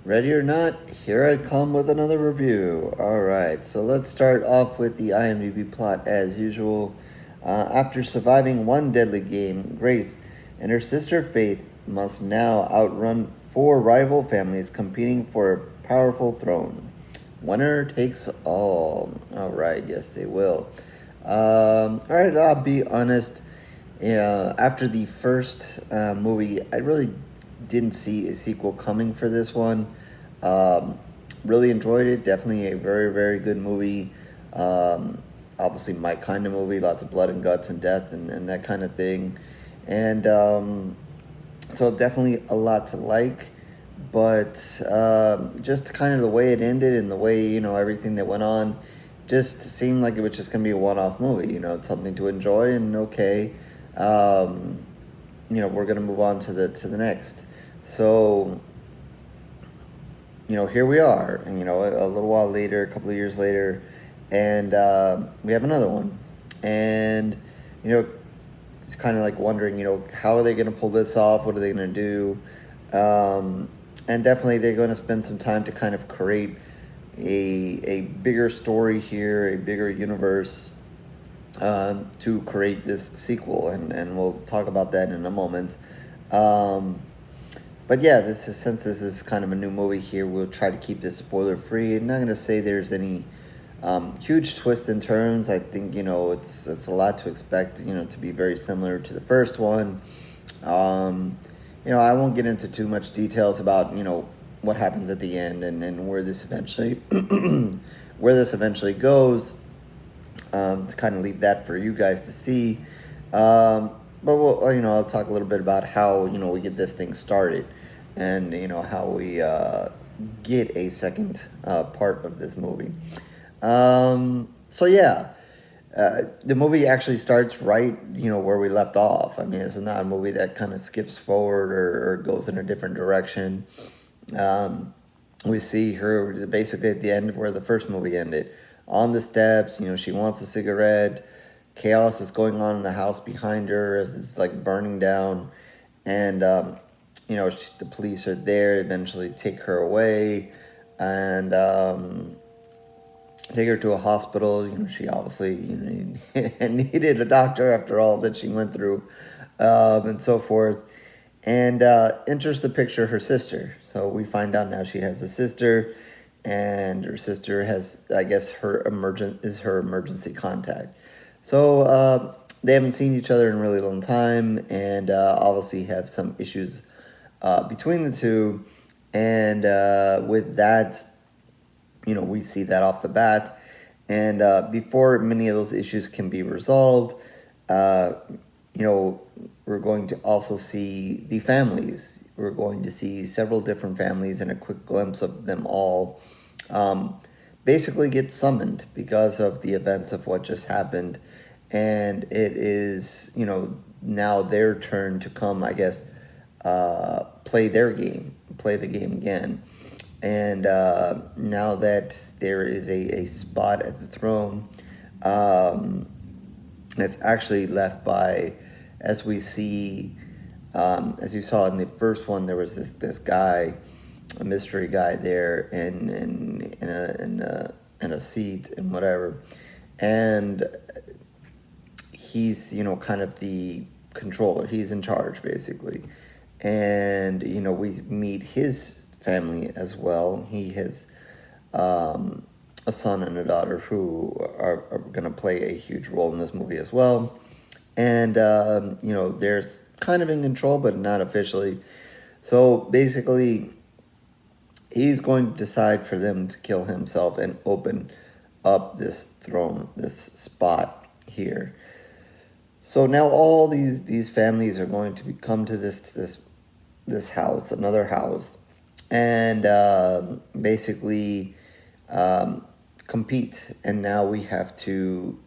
Ready or not, here I come with another review. Alright, so let's start off with the IMDb plot as usual. After surviving one deadly game, Grace and her sister Faith must now outrun four rival families competing for a powerful throne. Winner takes all. Alright, yes, they will. Alright, I'll be honest. Yeah, after the first movie, I really didn't see a sequel coming for this one. Um, really enjoyed it. Definitely a very, very good movie. Um, Obviously, my kind of movie. Lots of blood and guts and death and that kind of thing. And so, definitely a lot to like. But just kind of the way it ended and the way, everything that went on just seemed like it was just going to be a one off movie. Something to enjoy and okay. Um, we're going to move on to the next. So, here we are, and, a little while later, a couple of years later, and we have another one. And, you know, it's kind of like wondering, how are they going to pull this off? What are they going to do? And definitely they're going to spend some time to kind of create a bigger story here, a bigger universe to create this sequel. And we'll talk about that in a moment. Um, but yeah, since this is kind of a new movie here, we'll try to keep this spoiler free. I'm not going to say there's any huge twists and turns. I think it's a lot to expect. To be very similar to the first one. Um, I won't get into too much details about what happens at the end and where this eventually where this eventually goes. To kind of leave that for you guys to see. But I'll talk a little bit about how we get this thing started, and how we get a second part of this movie. So yeah, the movie actually starts right where we left off. I mean, it's not a movie that kind of skips forward or goes in a different direction. Um, we see her basically at the end of where the first movie ended, on the steps. She wants a cigarette. Chaos is going on in the house behind her as it's like burning down, and the police are there. Eventually, take her away, and take her to a hospital. She obviously needed a doctor after all that she went through, and so forth. And enters the picture her sister. So we find out now she has a sister, and her sister has, I guess, her emergency contact. So they haven't seen each other in a really long time, and obviously have some issues between the two. And with that, we see that off the bat. And before many of those issues can be resolved, uh, you know, we're going to also see the families. We're going to see several different families and a quick glimpse of them all um, basically get summoned because of the events of what just happened. And it is, now their turn to come, I guess, play their game, play the game again. And now that there is a spot at the throne, um, it's actually left by, as we see, as you saw in the first one, there was this guy, a mystery guy there, in a seat and whatever, and he's kind of the controller. He's in charge basically, and we meet his family as well. He has a son and a daughter who are going to play a huge role in this movie as well. And they're kind of in control, but not officially. So basically, he's going to decide for them to kill himself and open up this throne, this spot here. So now all these families are going to come to this house, another house, and basically um, compete. And now we have to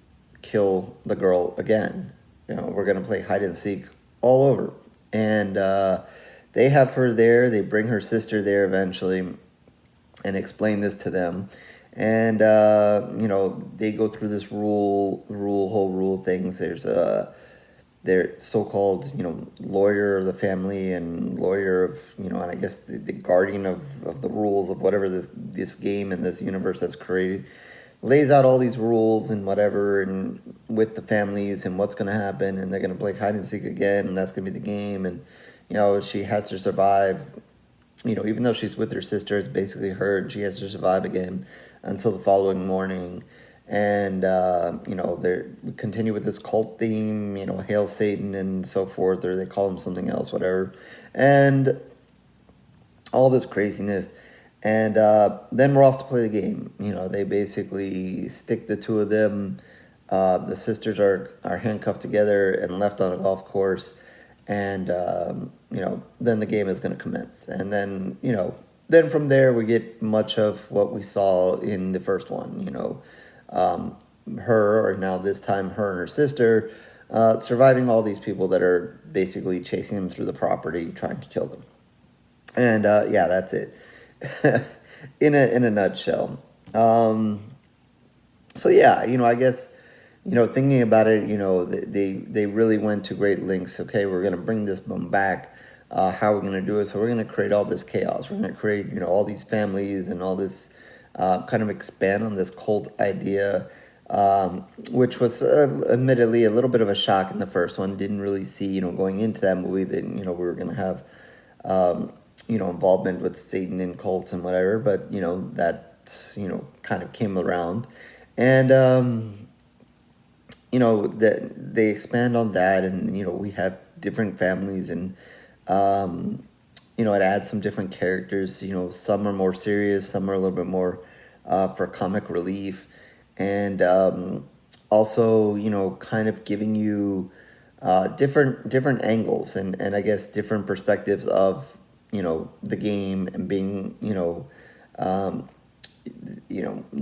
kill the girl again. We're gonna play hide and seek all over, and they have her there. They bring her sister there eventually, and explain this to them. And they go through this whole rule things. There's their so-called, lawyer of the family and lawyer of, and I guess the guardian of the rules of whatever this game and this universe that's created, lays out all these rules and whatever, and with the families and what's going to happen, and they're going to play hide and seek again, and that's going to be the game, and she has to survive. Even though she's with her sister, it's basically her, and she has to survive again until the following morning. And they continue with this cult theme, hail Satan and so forth, or they call him something else, whatever, and all this craziness. And then we're off to play the game. They basically stick the two of them. The sisters are handcuffed together and left on a golf course. And, then the game is going to commence. And then, then from there we get much of what we saw in the first one, her, or now this time her and her sister, surviving all these people that are basically chasing them through the property, trying to kill them. And, yeah, that's it. in a nutshell. So yeah, I guess, thinking about it, they really went to great lengths. Okay, we're going to bring this bum back. How we're going to do it? So we're going to create all this chaos. We're going to create, all these families and all this, kind of expand on this cult idea, which was admittedly a little bit of a shock in the first one. Didn't really see, going into that movie that, we were going to have, involvement with Satan and cults and whatever, but, that, kind of came around. And, that they expand on that, and, we have different families, and, it adds some different characters. Some are more serious, some are a little bit more for comic relief, and also, kind of giving you different angles, and I guess different perspectives of, the game, and being,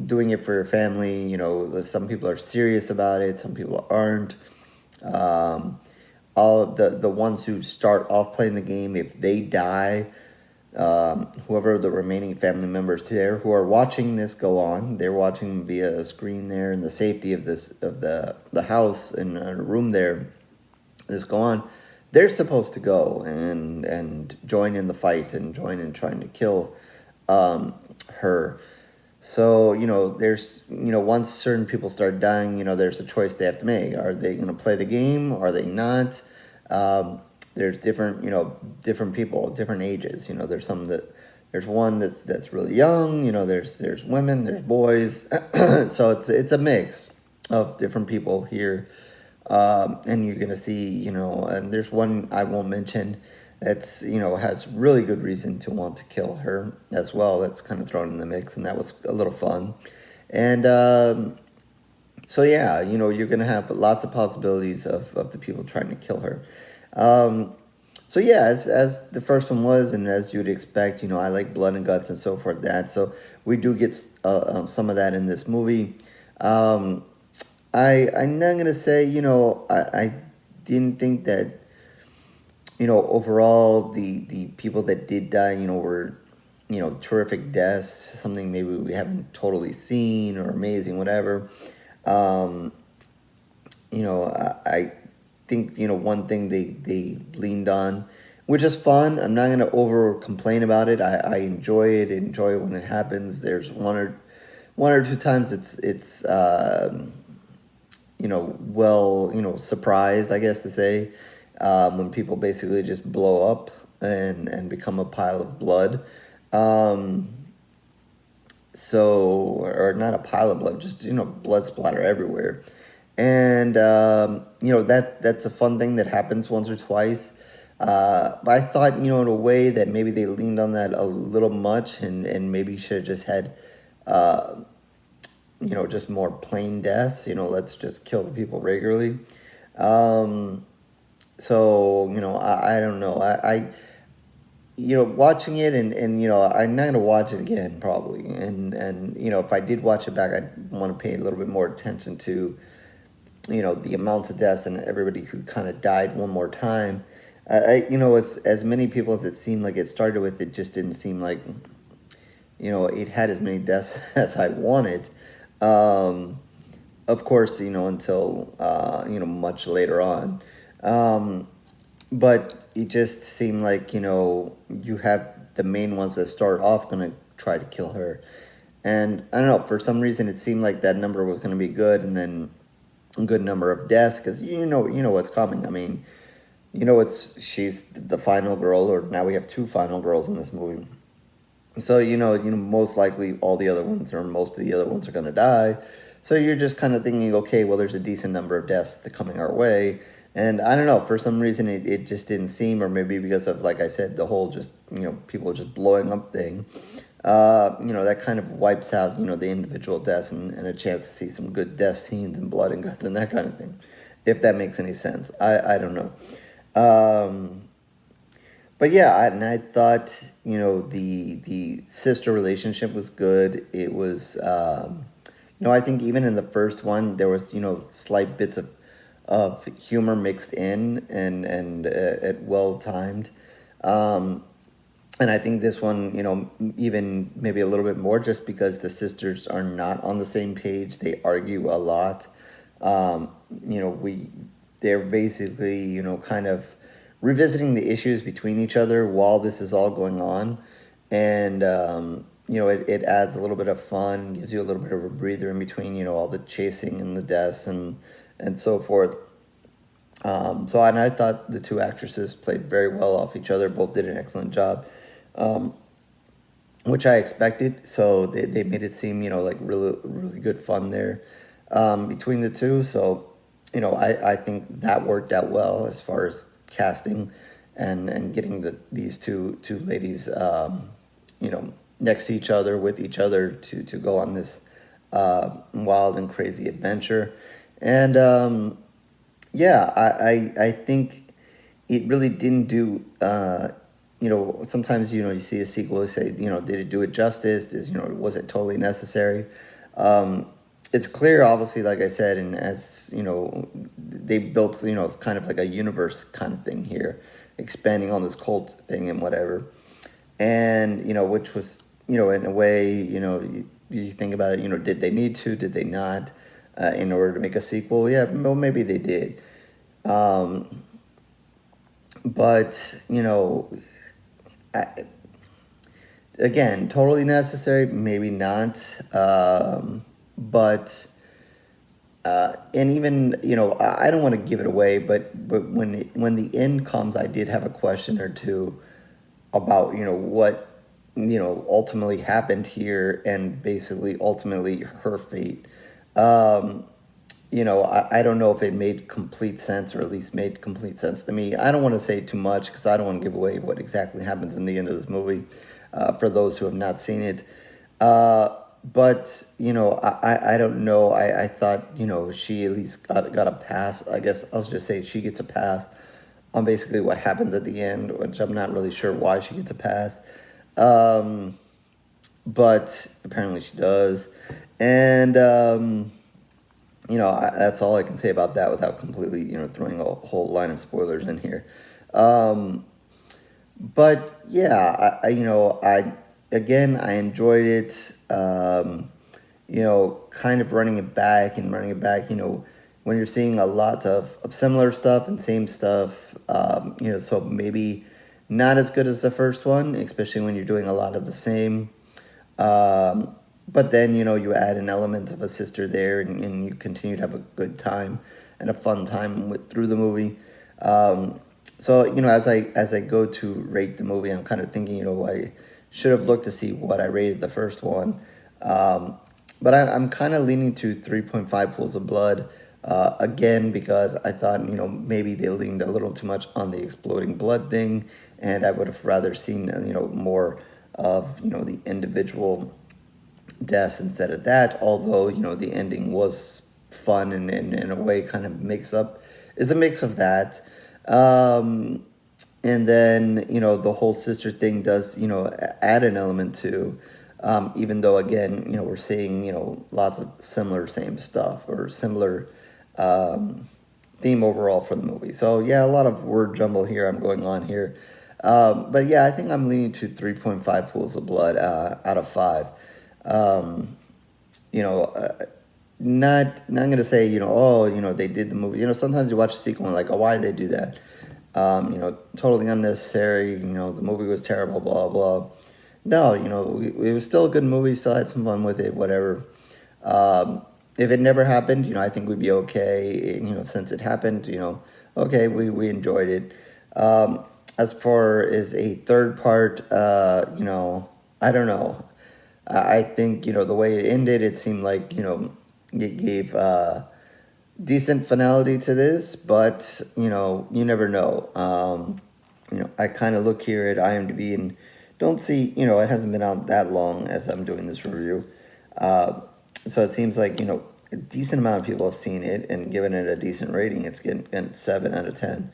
doing it for your family. Some people are serious about it, some people aren't. All of the ones who start off playing the game, if they die, whoever the remaining family members there who are watching this go on, they're watching via a screen there in the safety of the house, in a room there, this go on, they're supposed to go and join in the fight and join in trying to kill her. So, there's, once certain people start dying, there's a choice they have to make. Are they going to play the game? Are they not? There's different, different people, different ages. There's one that's really young. There's women, there's boys. So it's a mix of different people here. And you're going to see, and there's one I won't mention that's, has really good reason to want to kill her as well. That's kind of thrown in the mix, and that was a little fun. And so, yeah, you're going to have lots of possibilities of the people trying to kill her. So, yeah, as the first one was, and as you would expect, I like blood and guts and so forth, so we do get some of that in this movie. I'm not going to say, I didn't think that, overall, the people that did die, were, terrific deaths, something maybe we haven't totally seen or amazing, whatever. I think, one thing they leaned on, which is fun. I'm not going to over complain about it. I enjoy it when it happens. There's one or two times it's surprised, I guess to say, when people basically just blow up and become a pile of blood. Or not a pile of blood, just, blood splatter everywhere. And, that's a fun thing that happens once or twice. But I thought, in a way that maybe they leaned on that a little much, and maybe should have just had, just more plain deaths. Let's just kill the people regularly. So, I don't know. I watching it, and I'm not going to watch it again, probably. And if I did watch it back, I'd want to pay a little bit more attention to, the amounts of deaths and everybody who kind of died one more time. As many people as it seemed like it started with, it just didn't seem like, it had as many deaths as I wanted. Of course, until, much later on. But it just seemed like, you have the main ones that start off going to try to kill her. And I don't know, for some reason it seemed like that number was going to be good, and then a good number of deaths, because you know what's coming. I mean, she's the final girl, or now we have two final girls in this movie. So most likely all the other ones, or most of the other ones, are going to die. So you're just kind of thinking, okay, well, there's a decent number of deaths coming our way. And I don't know, for some reason it just didn't seem, or maybe because of, like I said, the whole just, people just blowing up thing. That kind of wipes out, the individual deaths, and a chance to see some good death scenes and blood and guts and that kind of thing. If that makes any sense. I don't know. Um, but yeah, and I thought, the sister relationship was good. It was, I think even in the first one there was, slight bits of humor mixed in, and well timed. Um, and I think this one, even maybe a little bit more, just because the sisters are not on the same page. They argue a lot. Um, you know, we they're basically, kind of revisiting the issues between each other while this is all going on. And it adds a little bit of fun, gives you a little bit of a breather in between, all the chasing and the deaths and so forth. And I thought the two actresses played very well off each other. Both did an excellent job, um, which I expected. So they made it seem, like really, really good fun there, between the two. So, I think that worked out well as far as casting and getting these two ladies, next to each other, with each other, to go on this wild and crazy adventure. And yeah, I think it really didn't do. Sometimes you see a sequel, you say, did it do it justice? Was it totally necessary? Um, it's clear, obviously, like I said, and as they built, kind of like a universe kind of thing here, expanding on this cult thing and whatever, and which was, in a way, you think about it, did they need to? Did they not? In order to make a sequel, yeah, well, maybe they did. Um, but I, again, totally necessary, maybe not. But and even I don't want to give it away, but when the end comes, I did have a question or two about what ultimately happened here, and basically ultimately her fate. Um, I don't know if it made complete sense, or at least made complete sense to me. I don't want to say too much because I don't want to give away what exactly happens in the end of this movie, for those who have not seen it. But I don't know. I thought she at least got a pass. I guess I'll just say she gets a pass on basically what happens at the end, which I'm not really sure why she gets a pass. Um, but apparently she does. And that's all I can say about that without completely, throwing a whole line of spoilers in here. Um, but yeah, I enjoyed it. Kind of running it back. When you're seeing a lot of similar stuff and same stuff. So maybe not as good as the first one, especially when you're doing a lot of the same. Um, but then, you add an element of a sister there, and you continue to have a good time and a fun time through the movie. So, as I go to rate the movie, I'm kind of thinking, I should have looked to see what I rated the first one. Um, but I'm kind of leaning to 3.5 pools of blood, again, because I thought, maybe they leaned a little too much on the exploding blood thing, and I would have rather seen, more of, the individual deaths instead of that. Although, the ending was fun, and in a way kind of is a mix of that. Um, and then, the whole sister thing does, add an element to, even though, again, we're seeing, lots of similar same stuff, or similar um, theme overall for the movie. So yeah, a lot of word jumble here I'm going on here. But yeah, I think I'm leaning to 3.5 pools of blood, out of 5. Um, you know, uh, not gonna say, oh, they did the movie. Sometimes you watch a sequel and like, oh, why did they do that? Totally unnecessary. The movie was terrible. Blah blah. No, it was still a good movie. Still had some fun with it. Whatever. If it never happened, I think we'd be okay. Since it happened, okay, we enjoyed it. As far as a third part, I don't know. I think, the way it ended, it seemed like, it gave decent finality to this, but, you never know. I kind of look here at IMDb and don't see, it hasn't been out that long as I'm doing this review. So it seems like, a decent amount of people have seen it and given it a decent rating. It's getting 7 out of 10.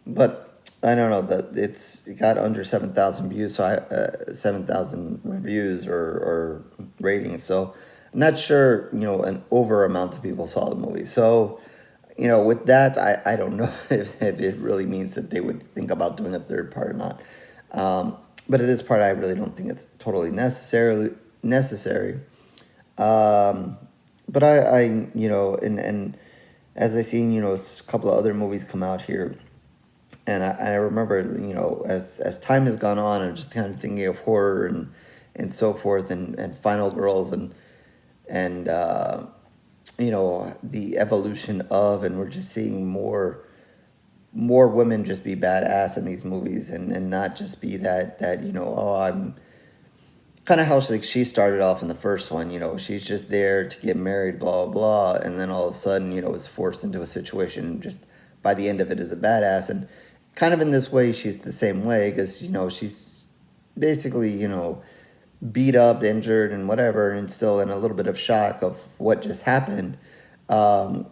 But I don't know, it got under 7,000 views, so 7,000 reviews or ratings. So I'm not sure, an over amount of people saw the movie. So, with that, I don't know if it really means that they would think about doing a third part or not. But at this part, I really don't think it's totally necessary. But and as I seen, a couple of other movies come out here, and I remember, as time has gone on, I'm just kind of thinking of horror and so forth, and final girls and the evolution of, and we're just seeing more women just be badass in these movies, and not just be that oh, I'm kind of how she started off in the first one. She's just there to get married, blah blah, and then all of a sudden, is forced into a situation just by the end of it as a badass. And kind of in this way, she's the same way, because she's basically beat up, injured, and whatever, and still in a little bit of shock of what just happened. And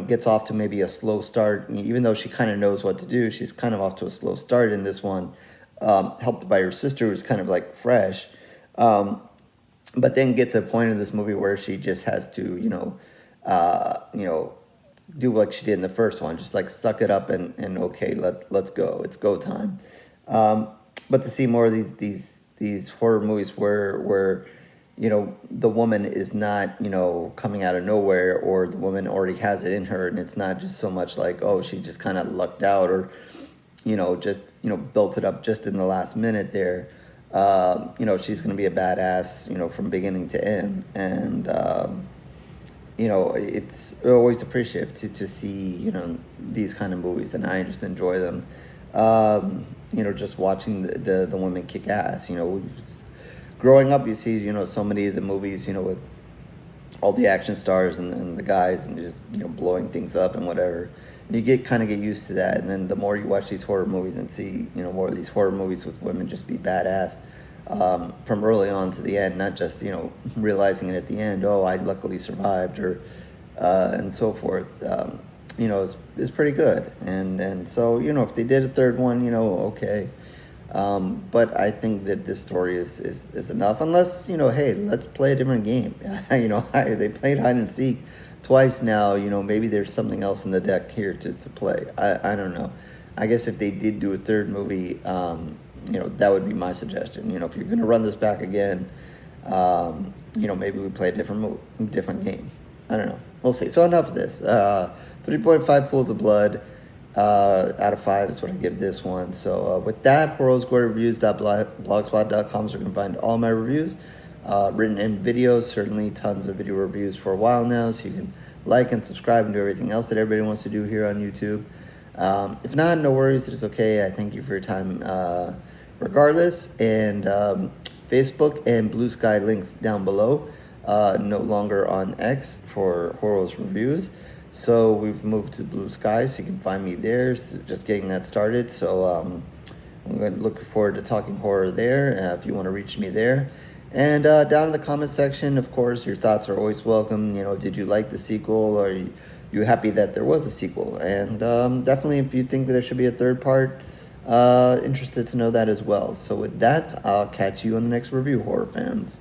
gets off to maybe a slow start, even though she kind of knows what to do. She's kind of off to a slow start in this one, helped by her sister, who's kind of like fresh. But then gets a point in this movie where she just has to, do like she did in the first one, just like suck it up and okay, let's go. It's go time. But to see more of these horror movies where the woman is not, coming out of nowhere, or the woman already has it in her, and it's not just so much like, oh, she just kind of lucked out, or, just, built it up just in the last minute there. She's going to be a badass, from beginning to end. And, it's always appreciative to see, these kind of movies, and I just enjoy them. Just watching the women kick ass. Growing up, you see, so many of the movies, with all the action stars and the guys, and just, blowing things up and whatever. And you kind of get used to that. And then the more you watch these horror movies and see, more of these horror movies with women just be badass, from early on to the end, not just, realizing it at the end, oh, I luckily survived, or, and so forth, is pretty good. And so, if they did a third one, okay. But I think that this story is enough, unless, hey, let's play a different game. They played hide and seek twice now, maybe there's something else in the deck here to play. I don't know. I guess if they did do a third movie, that would be my suggestion. If you're going to run this back again, maybe we play a different game. I don't know. We'll see. So enough of this. 3.5 pools of blood. Out of 5 is what I give this one. So with that, horrorreviews.blogspot.com is where you can find all my reviews, written in videos. Certainly tons of video reviews for a while now, so you can like and subscribe and do everything else that everybody wants to do here on YouTube. If not, no worries, it's okay. I thank you for your time regardless. And Facebook and Blue Sky links down below. No longer on X for Horror's Reviews. So we've moved to Blue Sky, so you can find me there. So just getting that started. So I'm going to look forward to talking horror there, if you want to reach me there. And down in the comment section, of course, your thoughts are always welcome. Did you like the sequel? Are you happy that there was a sequel? And definitely, if you think there should be a third part, interested to know that as well. So with that, I'll catch you on the next review, horror fans.